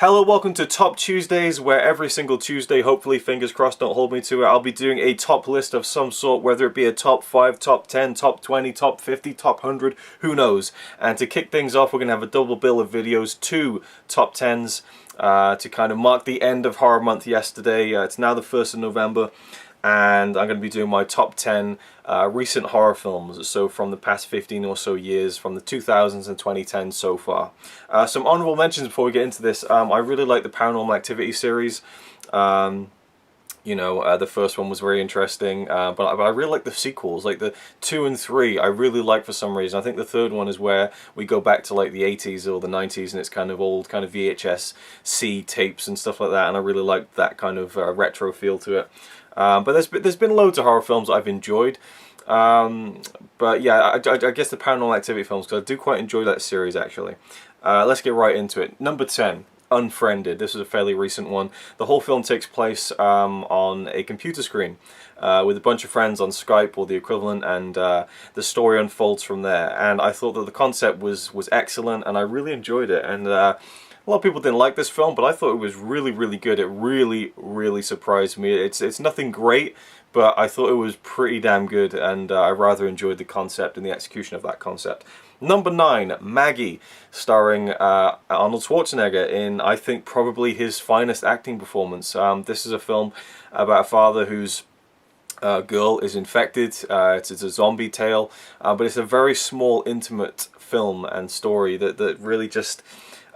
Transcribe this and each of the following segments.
Hello, welcome to Top Tuesdays, where every single Tuesday, hopefully, fingers crossed, don't hold me to it, I'll be doing a top list of some sort, whether it be a top 5, top 10, top 20, top 50, top 100, who knows. And to kick things off, we're going to have a double bill of videos, 2 top 10s, to kind of mark the end of Horror Month yesterday. It's now the 1st of November. And I'm going to be doing my top 10 recent horror films, so from the past 15 or so years, from the 2000s and 2010s so far. Some honorable mentions before we get into this. I really like the Paranormal Activity series. The first one was very interesting, but I really like the sequels, like the 2 and 3. I really like for some reason. I think the third one is where we go back to like the 80s or the 90s, and it's kind of old, kind of VHS-C tapes and stuff like that. And I really like that kind of retro feel to it. But there's been loads of horror films I've enjoyed. But yeah, I guess the Paranormal Activity films, because I do quite enjoy that series actually. Let's get right into it. Number 10. Unfriended. This is a fairly recent one. The whole film takes place on a computer screen with a bunch of friends on Skype or the equivalent, and the story unfolds from there. And I thought that the concept was excellent, and I really enjoyed it. And a lot of people didn't like this film, but I thought it was really, really good. It really surprised me. It's nothing great, but I thought it was pretty damn good, and I rather enjoyed the concept and the execution of that concept. Number 9, Maggie, starring Arnold Schwarzenegger in, I think, probably his finest acting performance. This is a film about a father whose girl is infected. It's a zombie tale, but it's a very small, intimate film and story that really just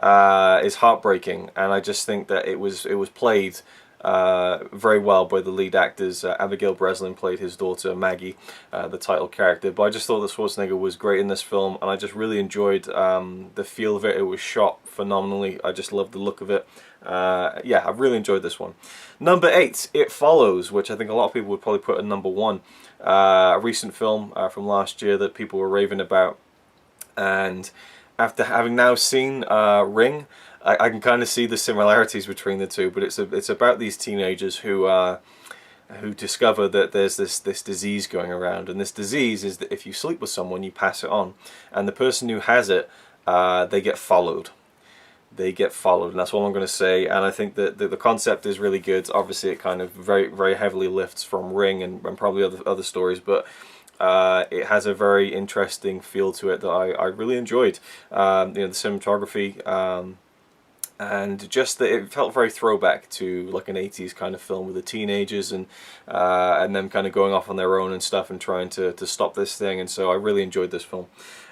is heartbreaking. And I just think that it was played very well by the lead actors. Abigail Breslin played his daughter Maggie, the title character. But I just thought that Schwarzenegger was great in this film, and I just really enjoyed the feel of it. It was shot phenomenally. I just loved the look of it. Yeah, I really enjoyed this one. Number 8, It Follows, which I think a lot of people would probably put at number 1. A recent film from last year that people were raving about, and after having now seen Ring, I can kind of see the similarities between the two. But it's about these teenagers who discover that there's this disease going around, and this disease is that if you sleep with someone, you pass it on, and the person who has it, they get followed. They get followed, and that's all I'm going to say. And I think that the concept is really good. Obviously, it kind of very heavily lifts from Ring and probably other stories, but it has a very interesting feel to it that I really enjoyed. The cinematography, and just that it felt very throwback to like an 80s kind of film with the teenagers and them kind of going off on their own and stuff and trying to stop this thing. And so I really enjoyed this film.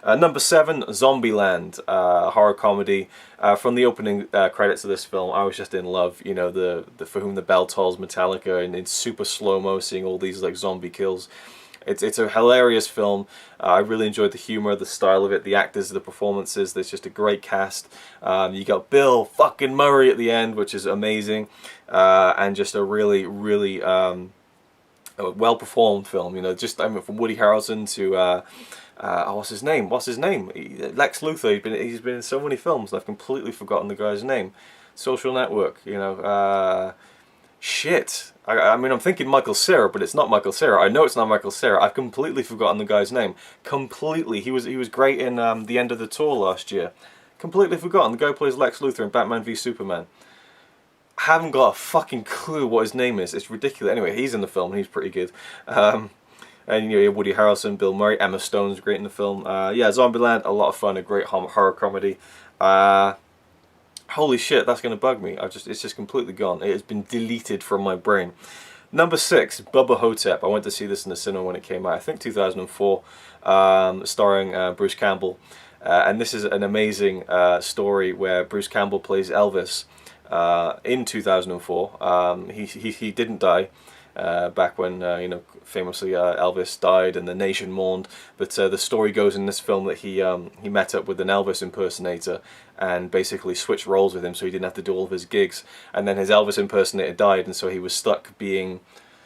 Number 7, Zombieland, horror comedy. From the opening credits of this film, I was just in love. You know, the For Whom the Bell Tolls, Metallica, and in super slow-mo, seeing all these like zombie kills. It's a hilarious film. I really enjoyed the humor, the style of it, the actors, the performances. There's just a great cast. You got Bill fucking Murray at the end, which is amazing, and just a really well-performed film. You know, just from Woody Harrelson to what's his name? Lex Luthor. He's been in so many films, and I've completely forgotten the guy's name. Social Network. You know. Shit. I mean, I'm thinking Michael Cera, but it's not Michael Cera. I know it's not Michael Cera. I've completely forgotten the guy's name. Completely. He was great in The End of the Tour last year. Completely forgotten. The guy who plays Lex Luthor in Batman v Superman. I haven't got a fucking clue what his name is. It's ridiculous. Anyway, he's in the film. And he's pretty good. And you know, Woody Harrelson, Bill Murray, Emma Stone's great in the film. Yeah, Zombieland, a lot of fun. A great horror comedy. Holy shit, that's going to bug me. It's just completely gone. It has been deleted from my brain. Number 6, Bubba Hotep. I went to see this in the cinema when it came out. I think 2004, starring Bruce Campbell. And this is an amazing story where Bruce Campbell plays Elvis in 2004. He didn't die. Back when famously Elvis died and the nation mourned, but the story goes in this film that he met up with an Elvis impersonator and basically switched roles with him, so he didn't have to do all of his gigs. And then his Elvis impersonator died, and so he was stuck being,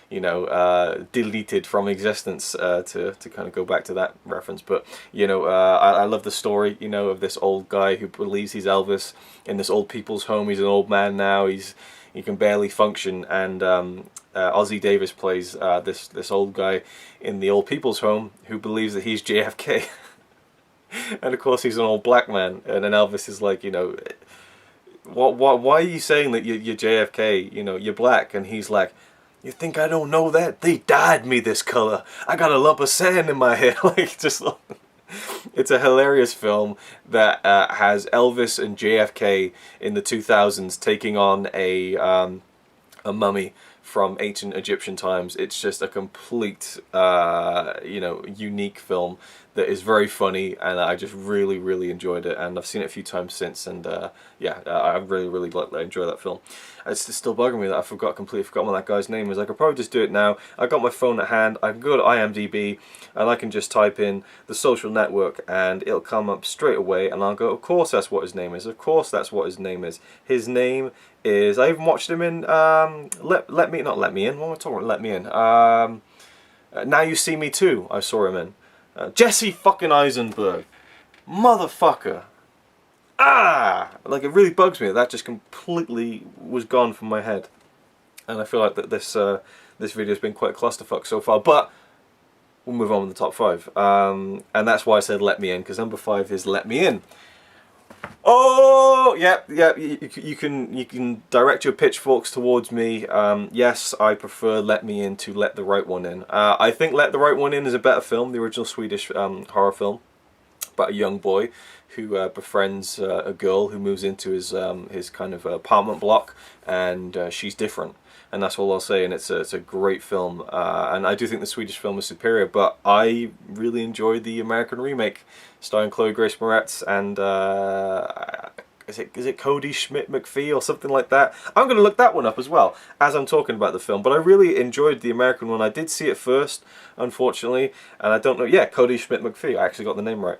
deleted from existence. To kind of go back to that reference, but I love the story, of this old guy who believes he's Elvis in this old people's home. He's an old man now. He can barely function, and Ozzie Davis plays this old guy in the old people's home who believes that he's JFK. And of course he's an old black man, and then Elvis is like, why are you saying that you're JFK? You know, you're black. And he's like, you think I don't know that? They dyed me this color. I got a lump of sand in my hair. Like, just, it's a hilarious film that has Elvis and JFK in the 2000s taking on a mummy from ancient Egyptian times. It's just a complete, you know, unique film that is very funny, and I just really enjoyed it, and I've seen it a few times since, and yeah, I really enjoy that film. It's still bugging me that I completely forgot what that guy's name is. I could probably just do it now. I got my phone at hand, I can go to IMDb, and I can just type in The Social Network, and it'll come up straight away, and I'll go, of course that's what his name is, of course that's what his name is. His name is, I even watched him in, not Let Me In, what am I talking about, Let Me In, Now You See Me Too, I saw him in. Jesse fucking Eisenberg. Motherfucker. Ah! Like, it really bugs me that just completely was gone from my head. And I feel like that this video's been quite a clusterfuck so far, but we'll move on with the top 5. And that's why I said Let Me In, because number 5 is Let Me In. Oh, yeah, you can direct your pitchforks towards me. Yes, I prefer Let Me In to Let the Right One In. I think Let the Right One In is a better film, the original Swedish horror film, about a young boy who befriends a girl who moves into his kind of apartment block, and she's different. And that's all I'll say, and it's a great film, and I do think the Swedish film is superior, but I really enjoyed the American remake starring Chloe Grace Moretz and is it Cody Schmidt McPhee or something like that? I'm going to look that one up as well as I'm talking about the film, but I really enjoyed the American one. I did see it first, unfortunately, and I don't know, yeah, Cody Schmidt McPhee, I actually got the name right.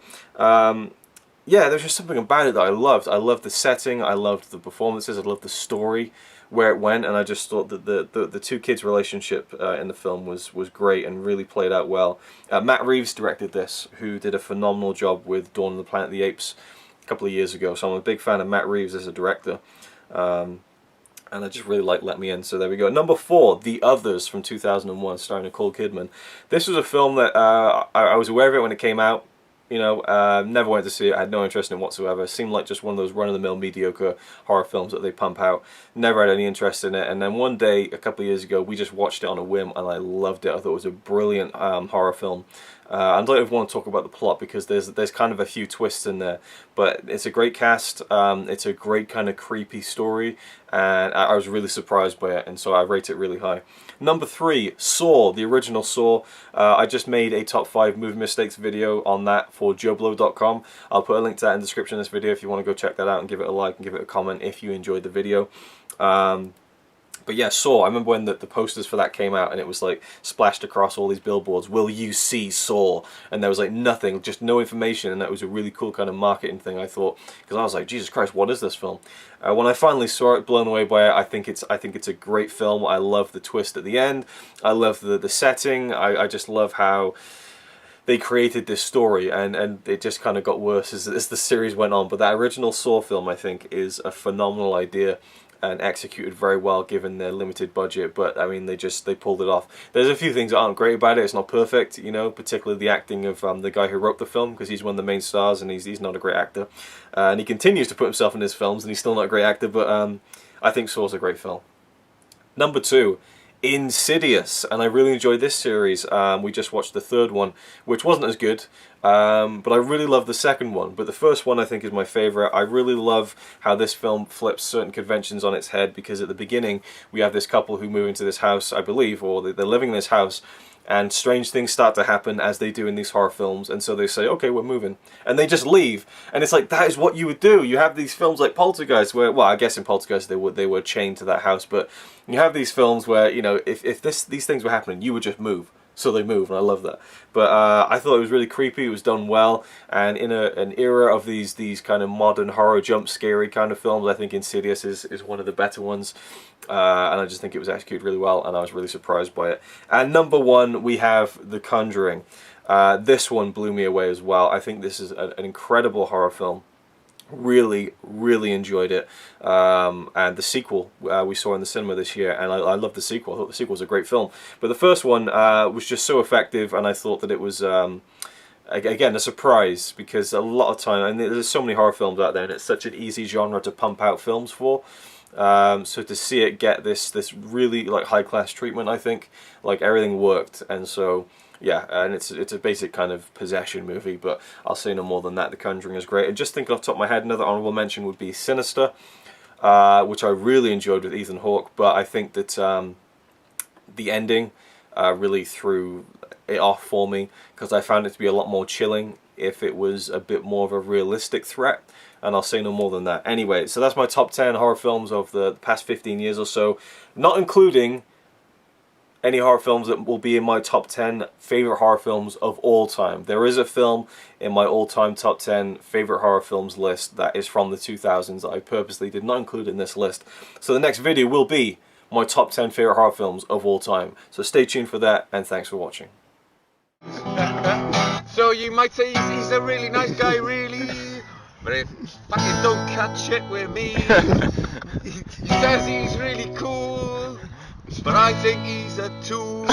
Yeah, there's just something about it that I loved. I loved the setting, I loved the performances, I loved the story, where it went, and I just thought that the two kids' relationship in the film was great and really played out well. Matt Reeves directed this, who did a phenomenal job with Dawn of the Planet of the Apes a couple of years ago, so I'm a big fan of Matt Reeves as a director. And I just really like Let Me In, so there we go. Number 4, The Others from 2001, starring Nicole Kidman. This was a film that I was aware of it when it came out. You know, never went to see it, I had no interest in it whatsoever. It seemed like just one of those run-of-the-mill mediocre horror films that they pump out. Never had any interest in it, and then one day, a couple of years ago, we just watched it on a whim, and I loved it. I thought it was a brilliant horror film. I don't even want to talk about the plot, because there's kind of a few twists in there, but it's a great cast, it's a great kind of creepy story, and I was really surprised by it, and so I rate it really high. Number 3, Saw, the original Saw. I just made a top 5 movie mistakes video on that for joblo.com. I'll put a link to that in the description of this video if you want to go check that out and give it a like and give it a comment if you enjoyed the video. But yeah, Saw, I remember when the posters for that came out and it was like splashed across all these billboards, will you see Saw? And there was like nothing, just no information, and that was a really cool kind of marketing thing, I thought, because I was like, Jesus Christ, what is this film? When I finally saw it, blown away by it, I think it's a great film. I love the twist at the end, I love the setting, I just love how they created this story, and it just kind of got worse as the series went on. But that original Saw film, I think, is a phenomenal idea and executed very well given their limited budget, but I mean they pulled it off. There's a few things that aren't great about it, it's not perfect, you know, particularly the acting of the guy who wrote the film, because he's one of the main stars and he's not a great actor, and he continues to put himself in his films and he's still not a great actor, but I think Saw's a great film. Number 2, Insidious, and I really enjoyed this series. We just watched the third one, which wasn't as good, but I really love the second one. But the first one I think is my favourite. I really love how this film flips certain conventions on its head, because at the beginning we have this couple who move into this house, I believe, or they're living in this house, and strange things start to happen as they do in these horror films, and so they say, okay, we're moving, and they just leave, and it's like, that is what you would do. You have these films like Poltergeist, where, well, I guess in Poltergeist they were chained to that house, but you have these films where, you know, if these things were happening, you would just move. So they move, and I love that. But I thought it was really creepy, it was done well, and in an era of these kind of modern horror jump scary kind of films, I think Insidious is one of the better ones, and I just think it was executed really well, and I was really surprised by it. And number 1, we have The Conjuring. This one blew me away as well. I think this is an incredible horror film. Really enjoyed it, and the sequel we saw in the cinema this year, and I love the sequel. I thought the sequel was a great film, but the first one was just so effective, and I thought that it was again, a surprise, because a lot of time, and there's so many horror films out there, and it's such an easy genre to pump out films for. So to see it get this really like high class treatment, I think like everything worked. And so yeah, and it's a basic kind of possession movie, but I'll say no more than that. The Conjuring is great. And just thinking off the top of my head, another honorable mention would be Sinister, which I really enjoyed with Ethan Hawke, but I think that the ending really threw it off for me, because I found it to be a lot more chilling if it was a bit more of a realistic threat. And I'll say no more than that. Anyway, so that's my top 10 horror films of the past 15 years or so, not including any horror films that will be in my top 10 favorite horror films of all time. There is a film in my all-time top 10 favorite horror films list that is from the 2000s that I purposely did not include in this list. So the next video will be my top 10 favorite horror films of all time. So stay tuned for that, and thanks for watching. So you might say he's a really nice guy, really, but if fucking don't cut shit with me. He says he's really cool, but I think he's a tool.